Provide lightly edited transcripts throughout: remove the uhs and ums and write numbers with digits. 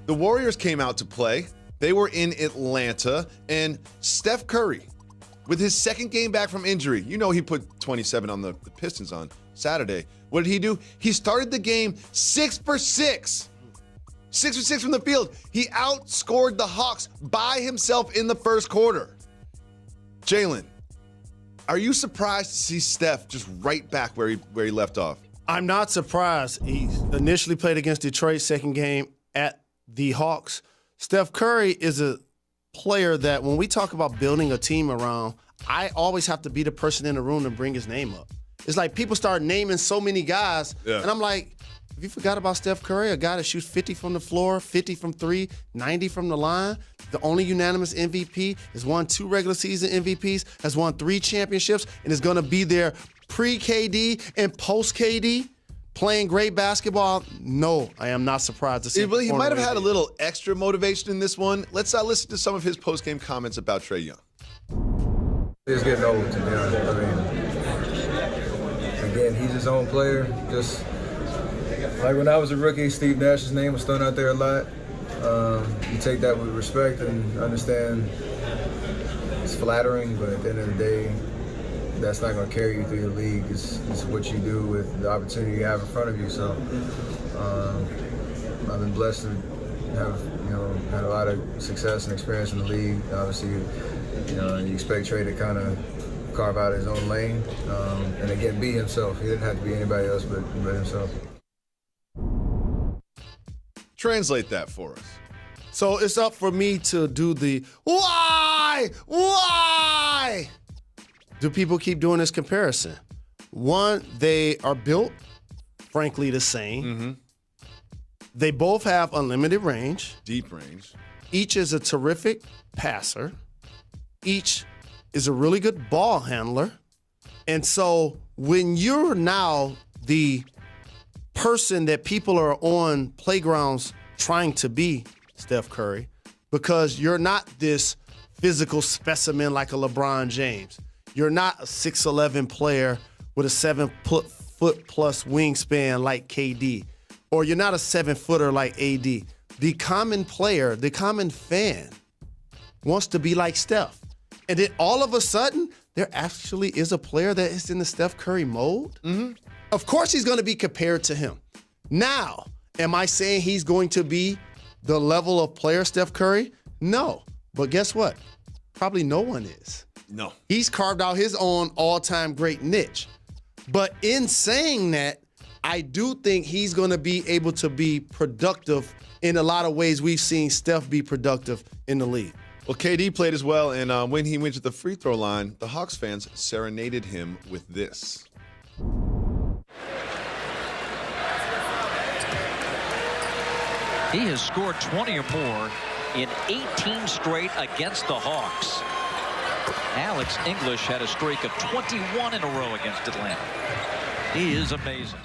The Warriors came out to play. They were in Atlanta, and Steph Curry, with his second game back from injury, you know he put 27 on the Pistons on Saturday. What did he do? He started the game 6 for 6. 6 for 6 from the field. He outscored the Hawks by himself in the first quarter. Jalen, are you surprised to see Steph just right back where he left off? I'm not surprised. He initially played against Detroit, second game at the Hawks. Steph Curry is a player that when we talk about building a team around, I always have to be the person in the room to bring his name up. It's like people start naming so many guys, and I'm like, have you forgot about Steph Curry, a guy that shoots 50 from the floor, 50 from three, 90 from the line? The only unanimous MVP, has won 2 regular season MVPs, has won 3 championships, and is going to be there pre-KD and post-KD, playing great basketball. No, I am not surprised to see. He might have had a little extra motivation in this one. Let's listen to some of his post-game comments about Trae Young. He's getting old, to be honest. I mean, again, he's his own player. Just like when I was a rookie, Steve Nash's name was thrown out there a lot. You take that with respect and understand it's flattering, but at the end of the day, that's not going to carry you through the league. It's what you do with the opportunity you have in front of you. So I've been blessed to have had a lot of success and experience in the league. Obviously, you expect Trae to kind of carve out his own lane and again be himself. He didn't have to be anybody else but himself. Translate that for us. So it's up for me to do the why? Do people keep doing this comparison? One, they are built, frankly, the same. Mm-hmm. They both have unlimited range. Deep range. Each is a terrific passer. Each is a really good ball handler. And so when you're now the person that people are on playgrounds trying to be, Steph Curry, because you're not this physical specimen like a LeBron James. You're not a 6'11 player with a 7-foot plus wingspan like KD, or you're not a 7-footer like AD. The common player, the common fan wants to be like Steph. And then all of a sudden, there actually is a player that is in the Steph Curry mold. Mm-hmm. Of course he's going to be compared to him. Now, am I saying he's going to be the level of player Steph Curry? No. But guess what? Probably no one is. No. He's carved out his own all-time great niche. But in saying that, I do think he's going to be able to be productive in a lot of ways we've seen Steph be productive in the league. Well, KD played as well, and when he went to the free throw line, the Hawks fans serenaded him with this. He has scored 20 or more in 18 straight against the Hawks. Alex English had a streak of 21 in a row against Atlanta. He is amazing.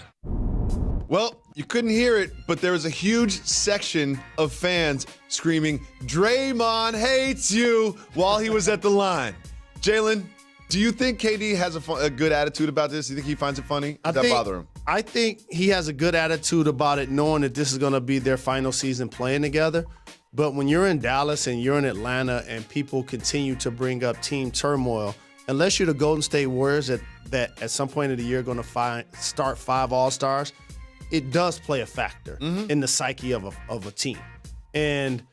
Well, you couldn't hear it, but there was a huge section of fans screaming, "Draymond hates you," while he was at the line. Jalen, do you think KD has a good attitude about this? Do you think he finds it funny? Does that bother him? I think he has a good attitude about it, knowing that this is going to be their final season playing together. But when you're in Dallas and you're in Atlanta and people continue to bring up team turmoil, unless you're the Golden State Warriors that at some point of the year are going to start 5 All-Stars, it does play a factor in the psyche of a team. And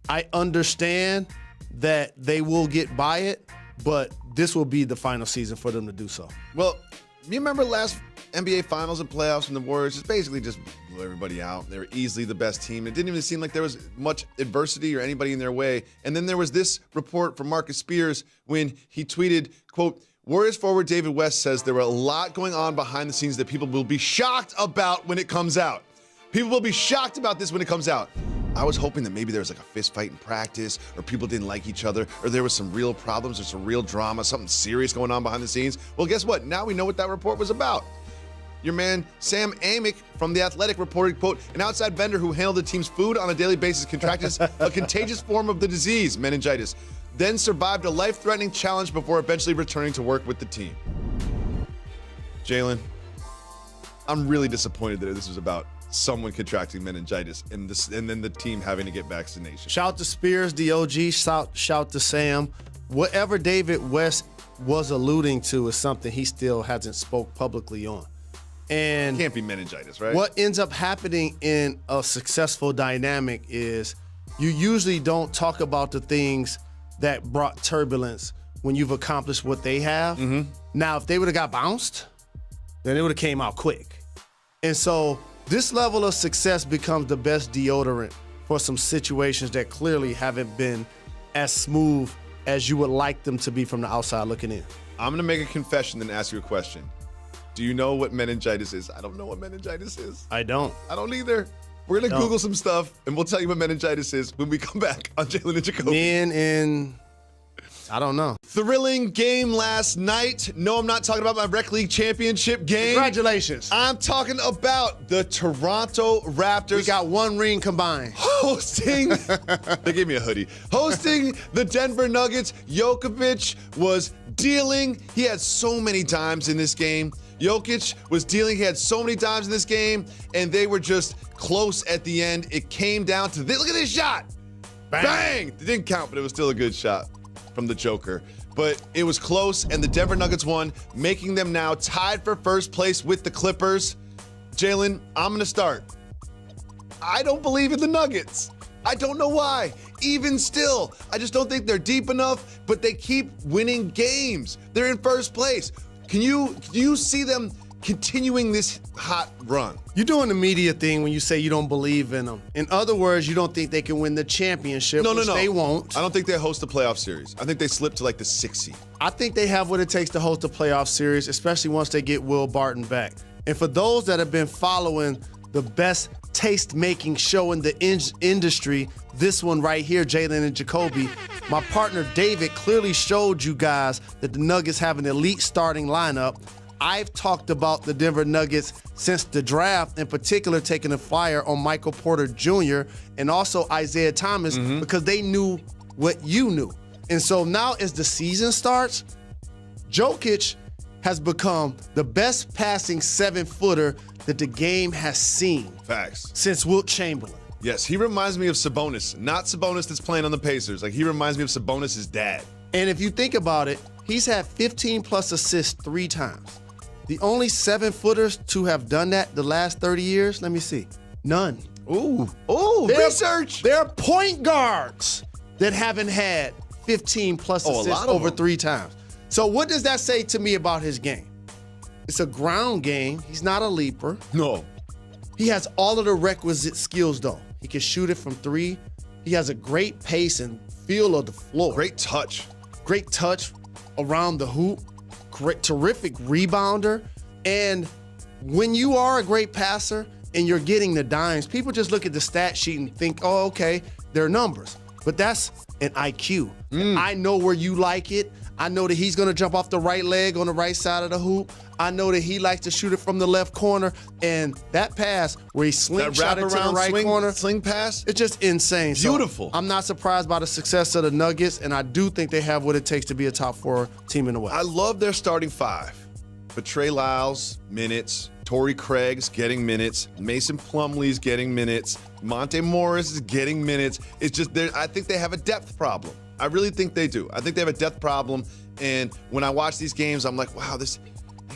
I understand that they will get by it, but this will be the final season for them to do so. Well, you remember last NBA Finals and playoffs when the Warriors just basically just blew everybody out. They were easily the best team. It didn't even seem like there was much adversity or anybody in their way. And then there was this report from Marcus Spears when he tweeted, quote, "Warriors forward David West says there were a lot going on behind the scenes that people will be shocked about when it comes out. People will be shocked about this when it comes out." I was hoping that maybe there was like a fist fight in practice, or people didn't like each other, or there was some real problems or some real drama, something serious going on behind the scenes. Well, guess what? Now we know what that report was about. Your man Sam Amick from The Athletic reported, quote, "An outside vendor who handled the team's food on a daily basis contracted a contagious form of the disease, meningitis, then survived a life-threatening challenge before eventually returning to work with the team." Jalen, I'm really disappointed that this was about someone contracting meningitis and then the team having to get vaccination. Shout to Spears, the OG. Shout to Sam. Whatever David West was alluding to is something he still hasn't spoke publicly on. And Can't be meningitis, right? what ends up happening in a successful dynamic is you usually don't talk about the things that brought turbulence when you've accomplished what they have. Mm-hmm. Now, if they would have got bounced, then it would have came out quick. And so this level of success becomes the best deodorant for some situations that clearly haven't been as smooth as you would like them to be from the outside looking in. I'm going to make a confession and ask you a question. Do you know what meningitis is? I don't know what meningitis is. I don't. I don't either. We're going to Google some stuff, and we'll tell you what meningitis is when we come back on Jalen and Jacoby. Men in, I don't know. Thrilling game last night. No, I'm not talking about my Rec League championship game. Congratulations. I'm talking about the Toronto Raptors. We got one ring combined. Hosting, they gave me a hoodie. Hosting the Denver Nuggets. Jokovic was dealing. He had so many dimes in this game. Jokic was dealing. He had so many dimes in this game, and they were just close at the end. It came down to this. Look at this shot. Bang! It didn't count, but it was still a good shot from the Joker. But it was close, and the Denver Nuggets won, making them now tied for first place with the Clippers. Jalen, I'm going to start. I don't believe in the Nuggets. I don't know why. Even still, I just don't think they're deep enough, but they keep winning games. They're in first place. Can you see them continuing this hot run? You're doing the media thing when you say you don't believe in them. In other words, you don't think they can win the championship, No. they won't. I don't think they host a playoff series. I think they slip to like the 6th seed. I think they have what it takes to host a playoff series, especially once they get Will Barton back. And for those that have been following the best taste-making show in the industry, this one right here, Jalen and Jacoby, my partner David clearly showed you guys that the Nuggets have an elite starting lineup. I've talked about the Denver Nuggets since the draft, in particular taking a flyer on Michael Porter Jr. and also Isaiah Thomas because they knew what you knew. And so now as the season starts, Jokic has become the best passing 7-footer that the game has seen. Facts. Since Wilt Chamberlain. Yes, he reminds me of Sabonis. Not Sabonis that's playing on the Pacers. Like, he reminds me of Sabonis' dad. And if you think about it, he's had 15-plus assists 3 times. The only 7-footers to have done that the last 30 years, let me see, none. Ooh, research. There are point guards that haven't had 15-plus assists over 3 times. So what does that say to me about his game? It's a ground game. He's not a leaper. No. He has all of the requisite skills, though. He can shoot it from 3. He has a great pace and feel of the floor. Great touch Around the hoop. Great, terrific rebounder. And when you are a great passer and you're getting the dimes, people just look at the stat sheet and think, oh, okay, they're numbers. But that's an IQ. I know where you like it. I know that he's going to jump off the right leg on the right side of the hoop. I know that he likes to shoot it from the left corner. And that pass where he slingshot it to the right corner. Sling pass. It's just insane. Beautiful. So I'm not surprised by the success of the Nuggets, and I do think they have what it takes to be a top 4 team in the West. I love their starting 5. But Trey Lyles, minutes. Torrey Craig's getting minutes. Mason Plumlee's getting minutes. Monte Morris is getting minutes. It's just, I think they have a depth problem. I really think they do. I think they have a depth problem. And when I watch these games, I'm like, wow, they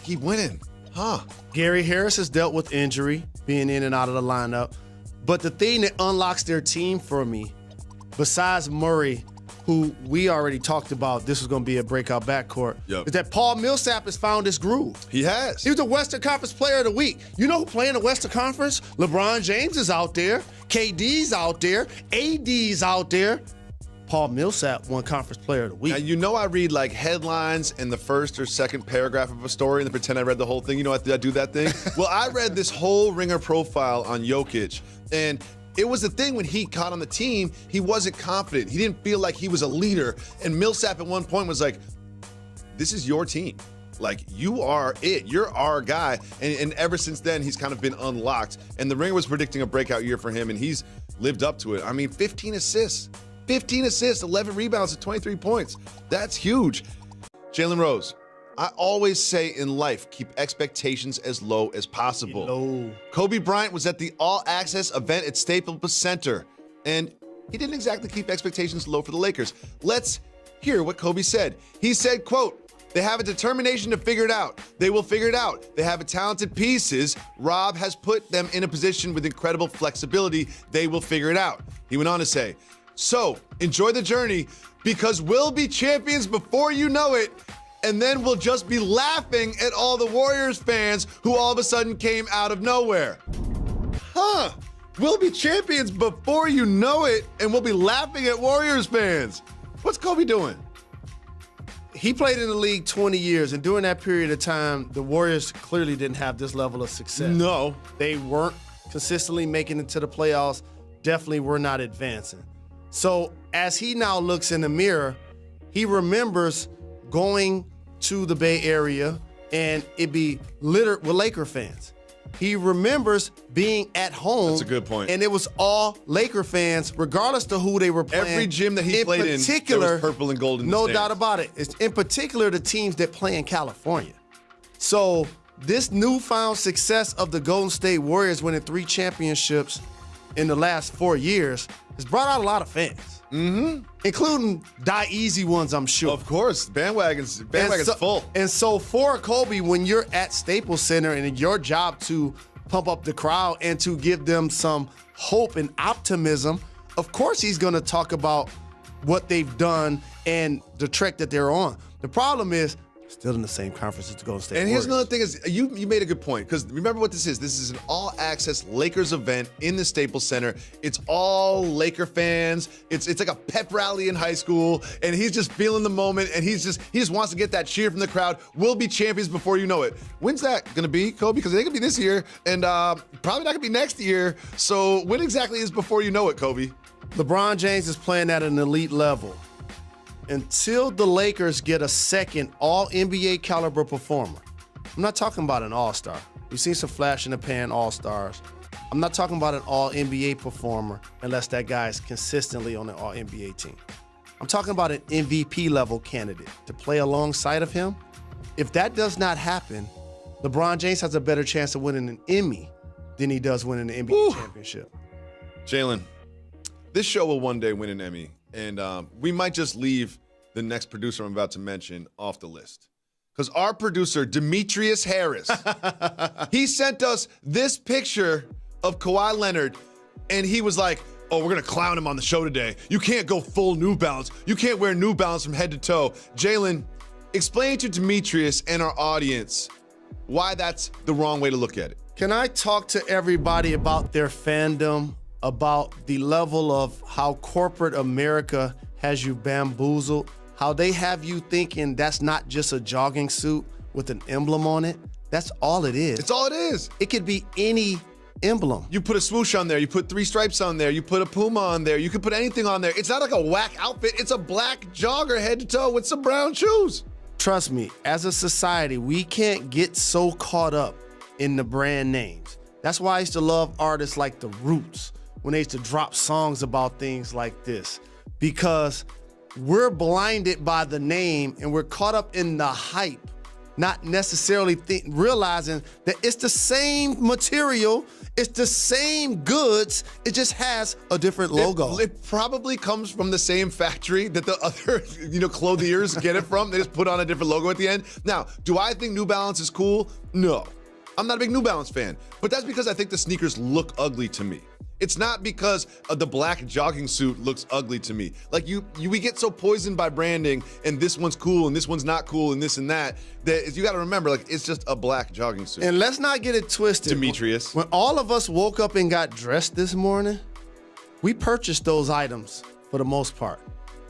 keep winning. Huh. Gary Harris has dealt with injury, being in and out of the lineup. But the thing that unlocks their team for me, besides Murray, who we already talked about, this was going to be a breakout backcourt, is that Paul Millsap has found his groove. He has. He was the Western Conference Player of the Week. You know who playing the Western Conference? LeBron James is out there. KD's out there. AD's out there. Paul Millsap won Conference Player of the Week. Now, you know I read like headlines in the first or second paragraph of a story and then pretend I read the whole thing. You know I do that thing? Well, I read this whole Ringer profile on Jokic, and it was the thing when he caught on the team, he wasn't confident. He didn't feel like he was a leader. And Millsap at one point was like, this is your team. Like, you are it. You're our guy. And ever since then, he's kind of been unlocked. And the Ringer was predicting a breakout year for him, and he's lived up to it. I mean, 15 assists. 15 assists, 11 rebounds, and 23 points. That's huge. Jalen Rose, I always say in life, keep expectations as low as possible. Low. Kobe Bryant was at the all-access event at Staples Center, and he didn't exactly keep expectations low for the Lakers. Let's hear what Kobe said. He said, quote, "They have a determination to figure it out. They will figure it out. They have talented pieces. Rob has put them in a position with incredible flexibility. They will figure it out." He went on to say, "So enjoy the journey because we'll be champions before you know it. And then we'll just be laughing at all the Warriors fans who all of a sudden came out of nowhere." Huh. We'll be champions before you know it, and we'll be laughing at Warriors fans. What's Kobe doing? He played in the league 20 years, and during that period of time, the Warriors clearly didn't have this level of success. No. They weren't consistently making it to the playoffs, definitely were not advancing. So as he now looks in the mirror, he remembers going to the Bay Area and it be littered with Laker fans. He remembers being at home. That's a good point. And it was all Laker fans, regardless of who they were playing. Every gym that he played in, there was purple and gold in the no stands. doubt about it. It's in particular the teams that play in California. So this newfound success of the Golden State Warriors winning 3 championships in the last 4 years has brought out a lot of fans. Mm-hmm. Including die easy ones, I'm sure. Of course, bandwagon's full. And so for Kobe, when you're at Staples Center and it's your job to pump up the crowd and to give them some hope and optimism, of course he's going to talk about what they've done and the trek that they're on. The problem is, still in the same conference as the Golden State And Warriors. here's another thing is, you made a good point, because remember what this is. This is an all-access Lakers event in the Staples Center. It's all Laker fans. It's like a pep rally in high school, and he's just feeling the moment, and he just wants to get that cheer from the crowd. We'll be champions before you know it. When's that going to be, Kobe? Because it ain't going to be this year, and probably not going to be next year. So when exactly is before you know it, Kobe? LeBron James is playing at an elite level. Until the Lakers get a second all-NBA caliber performer. I'm not talking about an all-star. We've seen some flash in the pan all-stars. I'm not talking about an all-NBA performer unless that guy is consistently on an all-NBA team. I'm talking about an MVP level candidate to play alongside of him. If that does not happen, LeBron James has a better chance of winning an Emmy than he does winning the NBA championship. Jalen, this show will one day win an Emmy. And we might just leave the next producer I'm about to mention off the list. Because our producer, Demetrius Harris, he sent us this picture of Kawhi Leonard, and he was like, "Oh, we're going to clown him on the show today. You can't go full New Balance. You can't wear New Balance from head to toe." Jalen, explain to Demetrius and our audience why that's the wrong way to look at it. Can I talk to everybody about their fandom, about the level of how corporate America has you bamboozled, how they have you thinking that's not just a jogging suit with an emblem on it? That's all it is. It's all it is. It could be any emblem. You put a swoosh on there, you put 3 stripes on there, you put a Puma on there, you could put anything on there. It's not like a whack outfit, it's a black jogger head to toe with some brown shoes. Trust me, as a society, we can't get so caught up in the brand names. That's why I used to love artists like The Roots when they used to drop songs about things like this, because we're blinded by the name and we're caught up in the hype, not necessarily realizing that it's the same material, it's the same goods, it just has a different logo. It probably comes from the same factory that the other, clothiers get it from. They just put on a different logo at the end. Now, do I think New Balance is cool? No. I'm not a big New Balance fan, but that's because I think the sneakers look ugly to me. It's not because the black jogging suit looks ugly to me. Like we get so poisoned by branding, and this one's cool and this one's not cool and this and that you got to remember, like, it's just a black jogging suit. And let's not get it twisted. Demetrius. When all of us woke up and got dressed this morning, we purchased those items for the most part.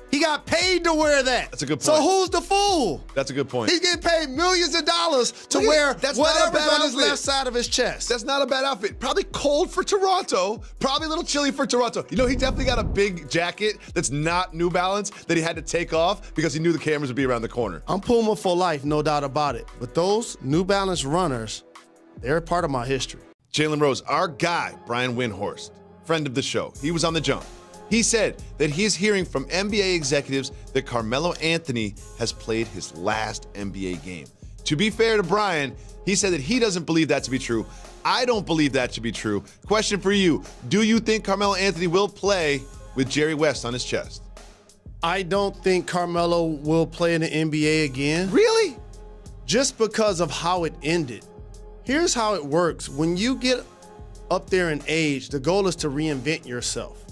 He got paid to wear that. That's a good point. So who's the fool? That's a good point. He's getting paid millions of dollars to wear whatever's on his left side of his chest. That's not a bad outfit. Probably cold for Toronto. Probably a little chilly for Toronto. He definitely got a big jacket that's not New Balance that he had to take off because he knew the cameras would be around the corner. I'm Puma for life, no doubt about it. But those New Balance runners, they're part of my history. Jalen Rose, our guy, Brian Windhorst, friend of the show, he was on the jump. He said that he's hearing from NBA executives that Carmelo Anthony has played his last NBA game. To be fair to Brian, he said that he doesn't believe that to be true. I don't believe that to be true. Question for you. Do you think Carmelo Anthony will play with Jerry West on his chest? I don't think Carmelo will play in the NBA again. Really? Just because of how it ended. Here's how it works. When you get up there in age, the goal is to reinvent yourself.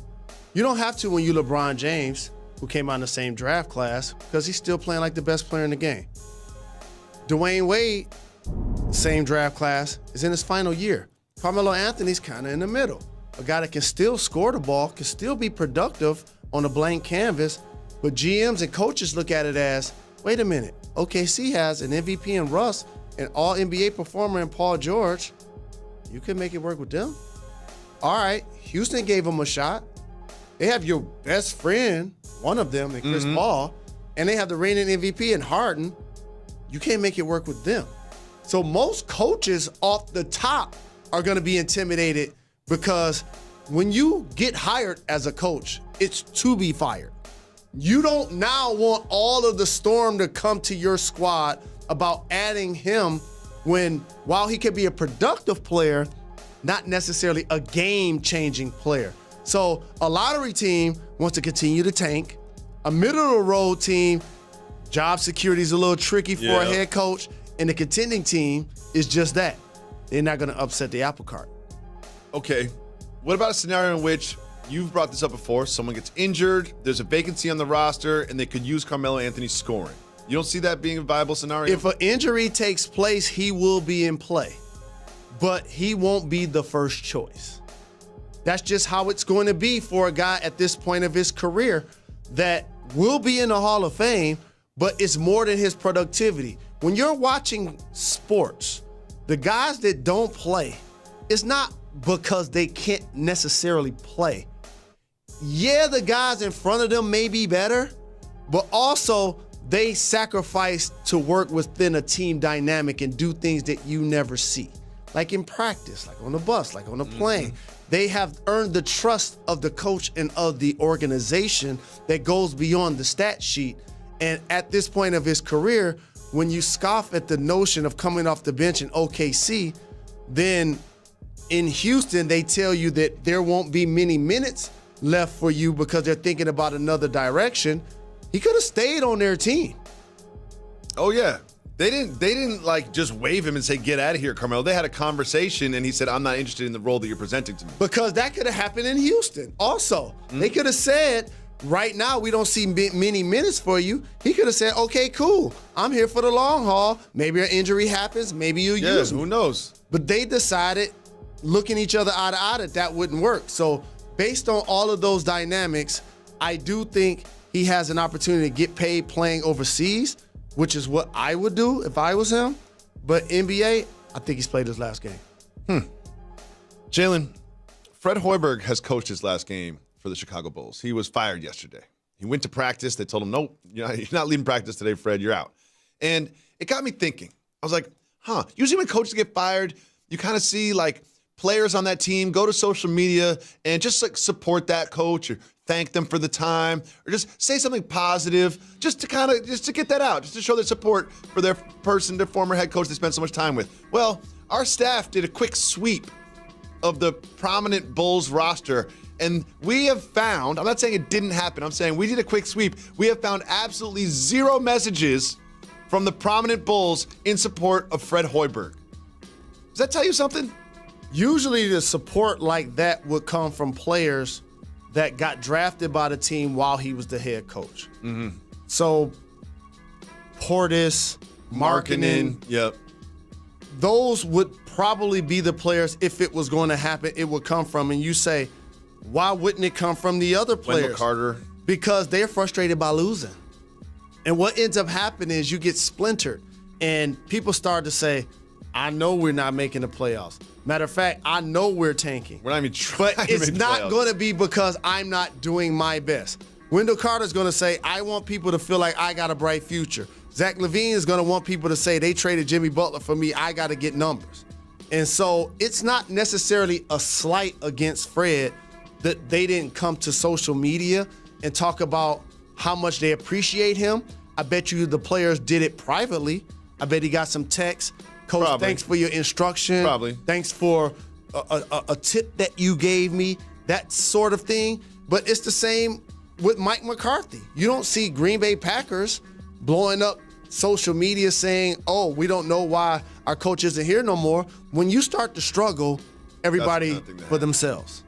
You don't have to when you're LeBron James, who came out in the same draft class, because he's still playing like the best player in the game. Dwayne Wade, same draft class, is in his final year. Carmelo Anthony's kind of in the middle. A guy that can still score the ball, can still be productive on a blank canvas, but GMs and coaches look at it as, wait a minute, OKC has an MVP in Russ, an all-NBA performer in Paul George. You can make it work with them? All right, Houston gave him a shot. They have your best friend, one of them, and Chris Paul, and they have the reigning MVP in Harden. You can't make it work with them. So most coaches off the top are going to be intimidated because when you get hired as a coach, it's to be fired. You don't now want all of the storm to come to your squad about adding him while he could be a productive player, not necessarily a game-changing player. So a lottery team wants to continue to tank. A middle-of-the-road team, job security is a little tricky for a head coach, and the contending team is just that. They're not going to upset the apple cart. Okay. What about a scenario in which you've brought this up before? Someone gets injured, there's a vacancy on the roster, and they could use Carmelo Anthony scoring. You don't see that being a viable scenario? If an injury takes place, he will be in play, but he won't be the first choice. That's just how it's going to be for a guy at this point of his career that will be in the Hall of Fame, but it's more than his productivity. When you're watching sports, the guys that don't play, it's not because they can't necessarily play. Yeah, the guys in front of them may be better, but also they sacrifice to work within a team dynamic and do things that you never see. Like in practice, like on the bus, like on the plane. They have earned the trust of the coach and of the organization that goes beyond the stat sheet. And at this point of his career, when you scoff at the notion of coming off the bench in OKC, then in Houston, they tell you that there won't be many minutes left for you because they're thinking about another direction. He could have stayed on their team. Oh, yeah. They didn't like just wave him and say, get out of here, Carmelo. They had a conversation and he said, I'm not interested in the role that you're presenting to me. Because that could have happened in Houston. Also, they could have said, right now we don't see many minutes for you. He could have said, okay, cool. I'm here for the long haul. Maybe an injury happens. Maybe you use me. Who knows? But they decided, looking each other eye to eye, that wouldn't work. So based on all of those dynamics, I do think he has an opportunity to get paid playing overseas, which is what I would do if I was him. But NBA, I think he's played his last game. Jalen, Fred Hoiberg has coached his last game for the Chicago Bulls. He was fired yesterday. He went to practice. They told him, nope, you're not leaving practice today, Fred. You're out. And it got me thinking. I was like, usually when coaches get fired, you kind of see like players on that team go to social media and just like support that coach or thank them for the time or just say something positive just to get that out, just to show their support for their former head coach they spent so much time with. Well, our staff did a quick sweep of the prominent Bulls roster, and we have found, I'm not saying it didn't happen, I'm saying we did a quick sweep. We have found absolutely zero messages from the prominent Bulls in support of Fred Hoiberg. Does that tell you something? Usually the support like that would come from players that got drafted by the team while he was the head coach. So Portis, Markkanen, yep. Those would probably be the players, if it was going to happen, it would come from. And you say, why wouldn't it come from the other players? Wendell Carter. Because they're frustrated by losing. And what ends up happening is you get splintered. And people start to say, I know we're not making the playoffs. Matter of fact, I know we're tanking. We're not even trying But to it's make not going to be because I'm not doing my best. Wendell Carter's going to say, I want people to feel like I got a bright future. Zach LaVine is going to want people to say, they traded Jimmy Butler for me, I got to get numbers. And so it's not necessarily a slight against Fred that they didn't come to social media and talk about how much they appreciate him. I bet you the players did it privately. I bet he got some texts. Coach, Probably. thanks for your instruction. Probably. Thanks for a tip that you gave me, that sort of thing. But it's the same with Mike McCarthy. You don't see Green Bay Packers blowing up social media saying, oh, we don't know why our coach isn't here no more. When you start to struggle, everybody for themselves.